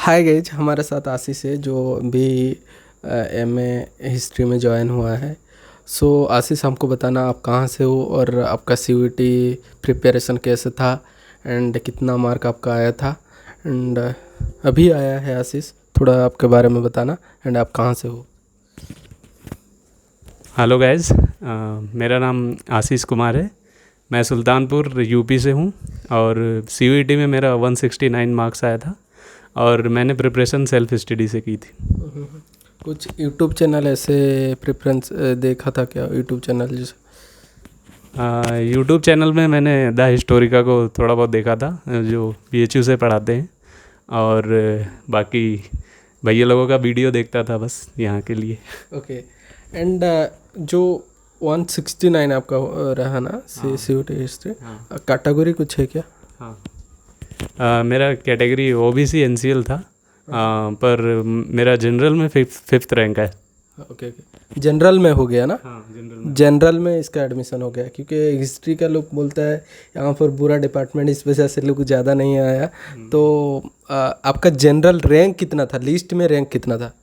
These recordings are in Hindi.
हाय गाइज, हमारे साथ आशीष है जो भी एमए हिस्ट्री में ज्वाइन हुआ है। सो आशीष, हमको बताना आप कहाँ से हो और आपका सीयूईटी प्रिपरेशन कैसे था एंड कितना मार्क आपका आया था एंड अभी आया है। आशीष, थोड़ा आपके बारे में बताना एंड आप कहाँ से हो। हेलो गाइस, मेरा नाम आशीष कुमार है। मैं सुल्तानपुर यूपी से हूँ और सीयूईटी में मेरा 169 मार्क्स आया था और मैंने प्रिपरेशन सेल्फ स्टडी से की थी। कुछ यूट्यूब चैनल ऐसे प्रेफरेंस देखा था क्या? यूट्यूब चैनल जैसे यूट्यूब चैनल में मैंने द हिस्टोरिका को थोड़ा बहुत देखा था, जो बीएचयू से पढ़ाते हैं, और बाकी भैया लोगों का वीडियो देखता था बस यहाँ के लिए। ओके। एंड जो 169 आपका रहा ना सीयूईटी हिस्ट्री, कैटेगरी कुछ है क्या? हाँ, मेरा कैटेगरी ओबीसी एनसीएल था, पर मेरा जनरल में फिफ्थ रैंक है। ओके ओके, जनरल में हो गया ना? हाँ, जनरल में इसका एडमिशन हो गया, क्योंकि हिस्ट्री का लोग बोलता है यहाँ पर बुरा डिपार्टमेंट, इस वजह से लोग ज़्यादा नहीं आया। तो आपका जनरल रैंक कितना था? लिस्ट में रैंक कितना था?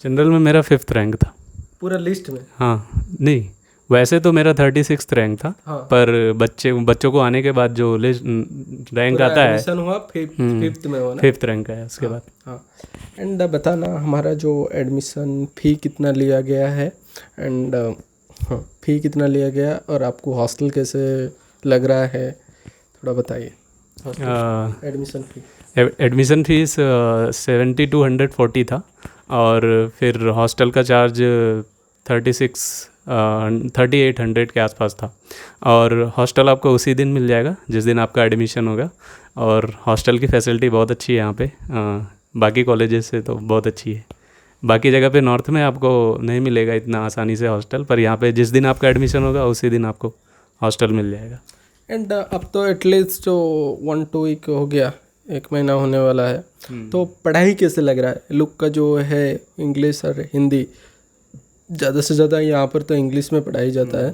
जनरल में मेरा फिफ्थ रैंक था। पूरा लिस्ट में? हाँ, नहीं, वैसे तो मेरा 36 रैंक था। हाँ। पर बच्चों को आने के बाद जो रैंक आता है, एडमिशन हुआ फिफ्थ में हुआ ना? फिफ्थ रैंक है उसके बाद। हाँ। एंड बताना हमारा जो एडमिशन फ़ी कितना लिया गया है एंड हाँ, फ़ी कितना लिया गया और आपको हॉस्टल कैसे लग रहा है, थोड़ा बताइए। एडमिशन फ़ी एडमिशन फीस 7240 था, और फिर हॉस्टल का चार्ज 3800 के आसपास था। और हॉस्टल आपको उसी दिन मिल जाएगा जिस दिन आपका एडमिशन होगा, और हॉस्टल की फैसिलिटी बहुत अच्छी है यहाँ पे, बाकी कॉलेजेस से तो बहुत अच्छी है। बाकी जगह पे नॉर्थ में आपको नहीं मिलेगा इतना आसानी से हॉस्टल, पर यहाँ पे जिस दिन आपका एडमिशन होगा उसी दिन आपको हॉस्टल मिल जाएगा। एंड अब तो एटलीस्ट जो 1-2 वीक हो गया, 1 महीना होने वाला है, तो पढ़ाई कैसे लग रहा है? लोग का जो है इंग्लिश और हिंदी, ज़्यादा से ज़्यादा यहाँ पर तो इंग्लिश में पढ़ाई जाता है,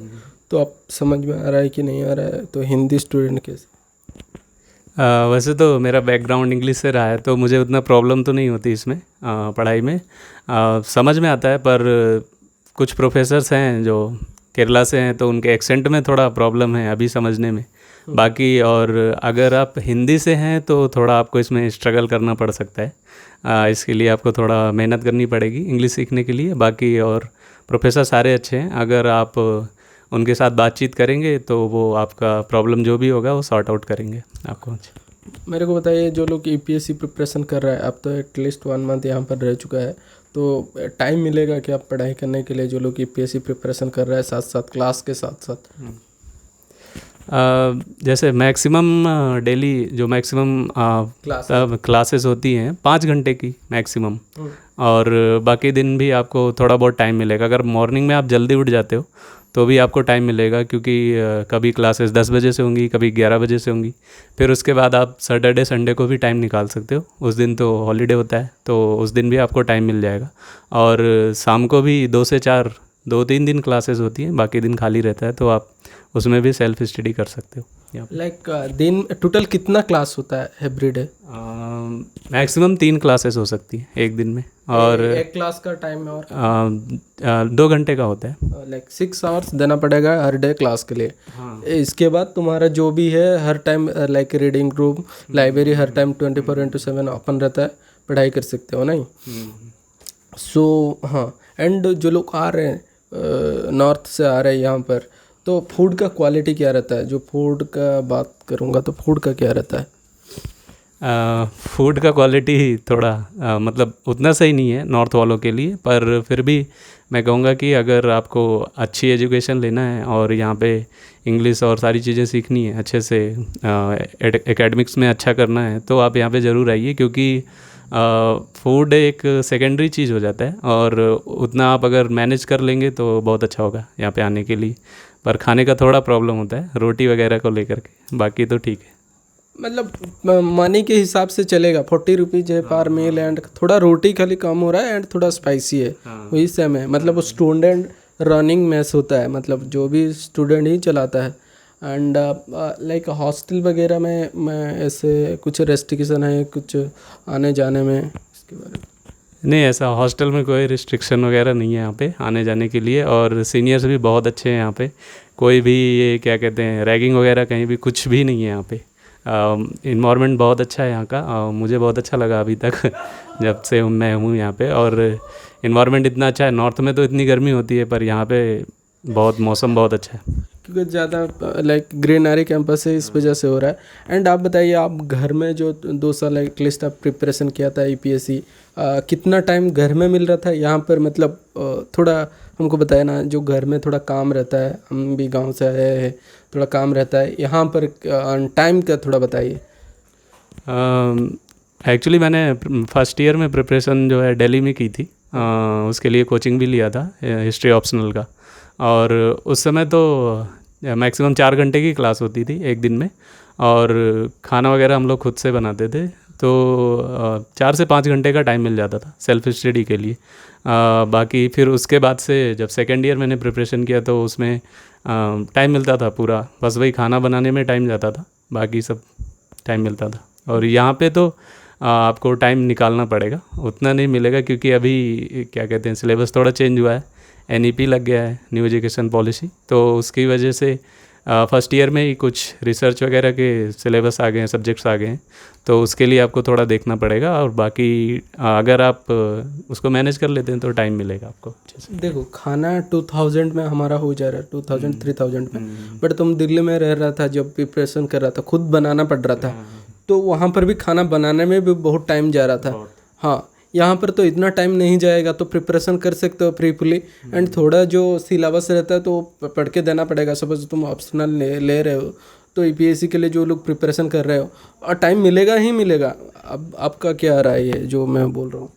तो आप समझ में आ रहा है कि नहीं आ रहा है? तो हिंदी स्टूडेंट कैसे? वैसे तो मेरा बैकग्राउंड इंग्लिश से रहा है, तो मुझे उतना प्रॉब्लम तो नहीं होती इसमें, पढ़ाई में समझ में आता है। पर कुछ प्रोफेसर्स हैं जो केरला से हैं, तो उनके एक्सेंट में थोड़ा प्रॉब्लम है अभी समझने में। बाकी और अगर आप हिंदी से हैं तो थोड़ा आपको इसमें स्ट्रगल करना पड़ सकता है, इसके लिए आपको थोड़ा मेहनत करनी पड़ेगी इंग्लिश सीखने के लिए। बाकी और प्रोफेसर सारे अच्छे हैं, अगर आप उनके साथ बातचीत करेंगे तो वो आपका प्रॉब्लम जो भी होगा वो सॉर्ट आउट करेंगे आपको। मेरे को बताइए, जो लोग यूपीएससी प्रिपरेशन कर रहा है, अब तो एटलीस्ट 1 मंथ यहाँ पर रह चुका है, तो टाइम मिलेगा कि आप पढ़ाई करने के लिए? जो लोग यूपीएससी प्रिपरेशन कर रहा है साथ साथ क्लास के साथ साथ, जैसे मैक्सिमम डेली जो मैक्सिमम क्लासेस होती हैं 5 घंटे की मैक्सिमम, और बाकी दिन भी आपको थोड़ा बहुत टाइम मिलेगा। अगर मॉर्निंग में आप जल्दी उठ जाते हो तो भी आपको टाइम मिलेगा, क्योंकि कभी क्लासेस 10 बजे से होंगी, कभी 11 बजे से होंगी। फिर उसके बाद आप सैटरडे संडे को भी टाइम निकाल सकते हो, उस दिन तो हॉलीडे होता है, तो उस दिन भी आपको टाइम मिल जाएगा। और शाम को भी 2 से 4, 2-3 दिन क्लासेस होती हैं, बाकी दिन खाली रहता है, तो आप उसमें भी सेल्फ स्टडी कर सकते हो। लाइक दिन टोटल कितना क्लास होता है एवरीडे? मैक्सिमम 3 क्लासेस हो सकती हैं एक दिन में, और एक क्लास का टाइम और 2 घंटे का होता है। लाइक 6 आवर्स देना पड़ेगा हर डे क्लास के लिए। हाँ। इसके बाद तुम्हारा जो भी है हर time, like reading room, library हर टाइम 24/7 ओपन रहता है, पढ़ाई कर सकते हो नहीं? सो हाँ। एंड जो लोग आ रहे हैं नॉर्थ से आ रहे हैं यहाँ पर, तो फूड का क्वालिटी क्या रहता है? जो फूड का बात करूँगा तो फूड का क्या रहता है? फूड का क्वालिटी थोड़ा मतलब उतना सही नहीं है नॉर्थ वालों के लिए, पर फिर भी मैं कहूँगा कि अगर आपको अच्छी एजुकेशन लेना है और यहाँ पे इंग्लिश और सारी चीज़ें सीखनी है अच्छे से, एकेडमिक्स में अच्छा करना है, तो आप यहाँ पे ज़रूर आइए, क्योंकि फूड एक सेकेंडरी चीज़ हो जाता है, और उतना आप अगर मैनेज कर लेंगे तो बहुत अच्छा होगा यहाँ पे आने के लिए। पर खाने का थोड़ा प्रॉब्लम होता है रोटी वगैरह को लेकर के, बाकी तो ठीक है। मतलब मनी के हिसाब से चलेगा, 40 रुपीज़ है पर मील, एंड थोड़ा रोटी खाली कम हो रहा है एंड थोड़ा स्पाइसी है, वही सेम है। मतलब स्टूडेंट रनिंग मैस होता है, मतलब जो भी स्टूडेंट ही चलाता है, एंड लाइक हॉस्टल वगैरह में ऐसे कुछ रेस्ट्रिक्शन है कुछ आने जाने में, इसके बारे में? नहीं, ऐसा हॉस्टल में कोई रिस्ट्रिक्शन वगैरह नहीं है यहाँ पे आने जाने के लिए, और सीनियर्स भी बहुत अच्छे हैं यहाँ पे। कोई भी ये क्या कहते हैं रैगिंग वगैरह कहीं भी कुछ भी नहीं है यहाँ पे। इन्वायरमेंट बहुत अच्छा है यहाँ का, मुझे बहुत अच्छा लगा अभी तक जब से मैं हूँ यहाँ पे। और इन्वायरमेंट इतना अच्छा है, नॉर्थ में तो इतनी गर्मी होती है पर यहाँ पे बहुत मौसम बहुत अच्छा है। क्योंकि ज़्यादा लाइक ग्रीनरी कैंपस है, इस वजह से हो रहा है। एंड आप बताइए, आप घर में जो 2 साल एटलीस्ट आप प्रिपरेशन किया था यूपीएससी, कितना टाइम घर में मिल रहा था यहाँ पर? मतलब थोड़ा हमको बताया ना, जो घर में थोड़ा काम रहता है, हम भी गांव से आए हैं, थोड़ा काम रहता है यहाँ पर, टाइम का थोड़ा बताइए। एक्चुअली मैंने फर्स्ट ईयर में प्रिपरेशन जो है दिल्ली में की थी, उसके लिए कोचिंग भी लिया था हिस्ट्री ऑप्शनल का। और उस समय तो मैक्सिमम 4 घंटे की क्लास होती थी एक दिन में, और खाना वगैरह हम लोग खुद से बनाते थे, तो 4 से 5 घंटे का टाइम मिल जाता था सेल्फ स्टडी के लिए। बाकी फिर उसके बाद से जब सेकेंड ईयर मैंने प्रिपरेशन किया तो उसमें टाइम मिलता था पूरा, बस वही खाना बनाने में टाइम जाता था, बाकी सब टाइम मिलता था। और यहाँ पे तो आपको टाइम निकालना पड़ेगा, उतना नहीं मिलेगा क्योंकि अभी क्या कहते हैं सिलेबस थोड़ा चेंज हुआ है, एनईपी लग गया है, न्यू एजुकेशन पॉलिसी, तो उसकी वजह से फर्स्ट ईयर में ही कुछ रिसर्च वगैरह के सिलेबस आ गए हैं, सब्जेक्ट्स आ गए हैं, तो उसके लिए आपको थोड़ा देखना पड़ेगा। और बाकी अगर आप उसको मैनेज कर लेते हैं तो टाइम मिलेगा आपको अच्छे से। देखो, खाना 2000 में हमारा हो जा रहा है, 2000 3000 में, बट तुम दिल्ली में रह रहा था, जब प्रिपरेशन कर रहा था खुद बनाना पड़ रहा था, तो वहाँ पर भी खाना बनाने में भी बहुत टाइम जा रहा था। हाँ, यहाँ पर तो इतना टाइम नहीं जाएगा, तो प्रिपरेशन कर सकते हो ब्रीफली, एंड थोड़ा जो सिलेबस रहता है तो पढ़ के देना पड़ेगा। सपोज तुम ऑप्शनल ले रहे हो, तो यूपीएससी के लिए जो लोग प्रिपरेशन कर रहे हो, और टाइम मिलेगा ही मिलेगा। अब आपका क्या राय है जो मैं बोल रहा हूँ?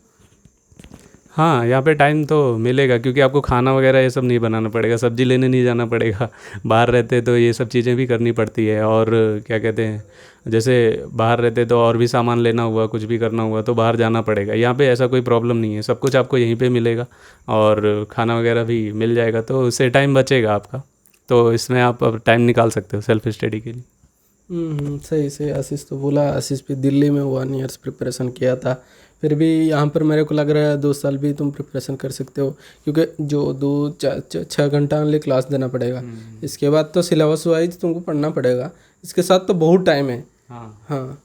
हाँ, यहाँ पे टाइम तो मिलेगा क्योंकि आपको खाना वगैरह ये सब नहीं बनाना पड़ेगा, सब्जी लेने नहीं जाना पड़ेगा। बाहर रहते तो ये सब चीज़ें भी करनी पड़ती है, और क्या कहते हैं जैसे बाहर रहते तो और भी सामान लेना हुआ, कुछ भी करना हुआ तो बाहर जाना पड़ेगा। यहाँ पे ऐसा कोई प्रॉब्लम नहीं है, सब कुछ आपको यहीं पे मिलेगा और खाना वगैरह भी मिल जाएगा, तो उससे टाइम बचेगा आपका। तो इसमें आप अब टाइम निकाल सकते हो सेल्फ स्टडी के लिए। सही से आशीष तो बोला, आशीष भी दिल्ली में 1 ईयर्स प्रिपरेशन किया था, फिर भी यहाँ पर मेरे को लग रहा है 2 साल भी तुम प्रिपरेशन कर सकते हो, क्योंकि जो 6 घंटा ओनली क्लास देना पड़ेगा, इसके बाद तो सिलेबस वाइज तुमको पढ़ना पड़ेगा, इसके साथ तो बहुत टाइम है। हाँ।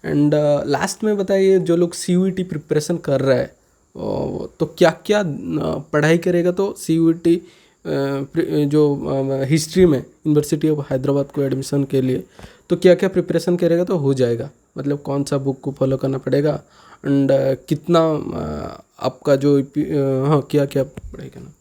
एंड लास्ट में बताइए, जो लोग CUET प्रिपरेशन कर रहा है तो क्या क्या पढ़ाई करेगा तो CUET जो हिस्ट्री में यूनिवर्सिटी ऑफ हैदराबाद को एडमिशन के लिए, तो क्या क्या प्रिपरेशन करेगा तो हो जाएगा? मतलब कौन सा बुक को फॉलो करना पड़ेगा, एंड कितना आपका जो हाँ क्या क्या पढ़ाई करना?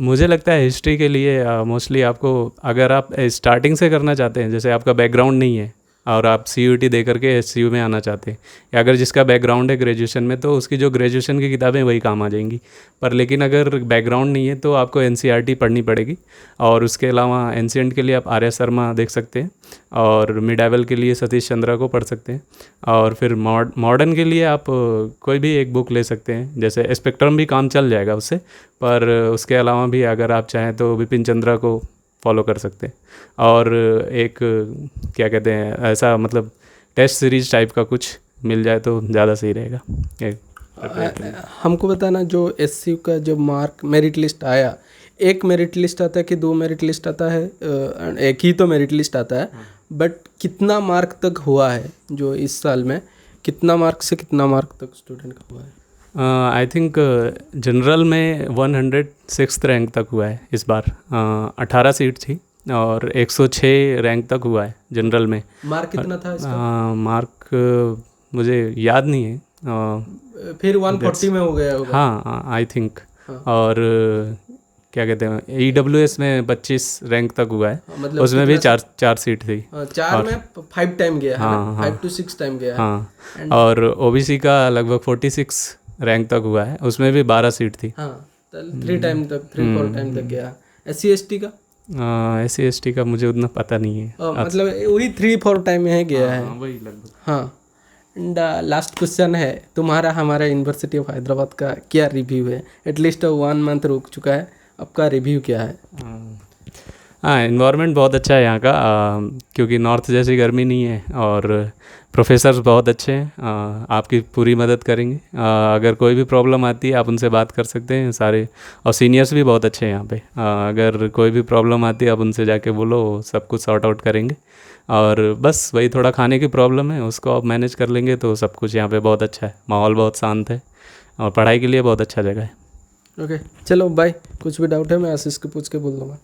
मुझे लगता है हिस्ट्री के लिए मोस्टली आपको, अगर आप स्टार्टिंग से करना चाहते हैं, जैसे आपका बैकग्राउंड नहीं है और आप CUET दे करके SCU में आना चाहते हैं, या अगर जिसका बैकग्राउंड है ग्रेजुएशन में, तो उसकी जो ग्रेजुएशन की किताबें वही काम आ जाएंगी। पर लेकिन अगर बैकग्राउंड नहीं है तो आपको NCERT पढ़नी पड़ेगी, और उसके अलावा एंशिएंट के लिए आप आर्य शर्मा देख सकते हैं, और मिडाइवल के लिए सतीश चंद्रा को पढ़ सकते हैं, और फिर मॉडर्न के लिए आप कोई भी एक बुक ले सकते हैं, जैसे स्पेक्ट्रम भी काम चल जाएगा उससे, पर उसके अलावा भी अगर आप चाहें तो विपिन चंद्रा को फॉलो कर सकते हैं। और एक क्या कहते हैं ऐसा मतलब टेस्ट सीरीज टाइप का कुछ मिल जाए तो ज़्यादा सही रहेगा। हमको बताना, जो SCU का जो मार्क मेरिट लिस्ट आया, एक मेरिट लिस्ट आता है कि 2 मेरिट लिस्ट आता है? एक ही तो मेरिट लिस्ट आता है, बट कितना मार्क तक हुआ है जो इस साल में, कितना मार्क से कितना मार्क तक स्टूडेंट का हुआ है? आई थिंक जनरल में 106th रैंक तक हुआ है इस बार। 18 सीट थी और 106 रैंक तक हुआ है जनरल में। मार्क कितना था इसका? मार्क मुझे याद नहीं है। फिर 140 में हो गया होगा। हाँ, आई थिंक। और क्या कहते हैं EWS में 25 रैंक तक हुआ है, मतलब उसमें भी चार सीट थी। 4 में 5 टाइम गया है, 5 to 6 टाइम गया है। हाँ, और OBC का लगभग 46 रैंक तक हुआ है, उसमें भी 12 सीट थी। हाँ, 3 टाइम तक, 3-4 टाइम तक गया। SC ST का? SC ST का मुझे उतना पता नहीं है। मतलब वही 3-4 टाइम में गया है। वही लगभग। हाँ। एंड लास्ट क्वेश्चन है, तुम्हारा हमारा यूनिवर्सिटी ऑफ हैदराबाद का क्या रिव्यू है? एटलीस्ट 1 मंथ रुक चुका है, आपका रिव्यू क्या है? हाँ, इन्वायरमेंट बहुत अच्छा है यहाँ का, क्योंकि नॉर्थ जैसी गर्मी नहीं है, और प्रोफेसर्स बहुत अच्छे हैं, आपकी पूरी मदद करेंगे। अगर कोई भी प्रॉब्लम आती है आप उनसे बात कर सकते हैं सारे, और सीनियर्स भी बहुत अच्छे हैं यहाँ पे। अगर कोई भी प्रॉब्लम आती है आप उनसे जाके बोलो, वो सब कुछ सॉर्ट आउट करेंगे। और बस वही थोड़ा खाने की प्रॉब्लम है, उसको आप मैनेज कर लेंगे तो सब कुछ यहाँ पे बहुत अच्छा है, माहौल बहुत शांत है, और पढ़ाई के लिए बहुत अच्छा जगह है। ओके, चलो बाय। कुछ भी डाउट है मैं आशीष को पूछ के बोल दूँगा।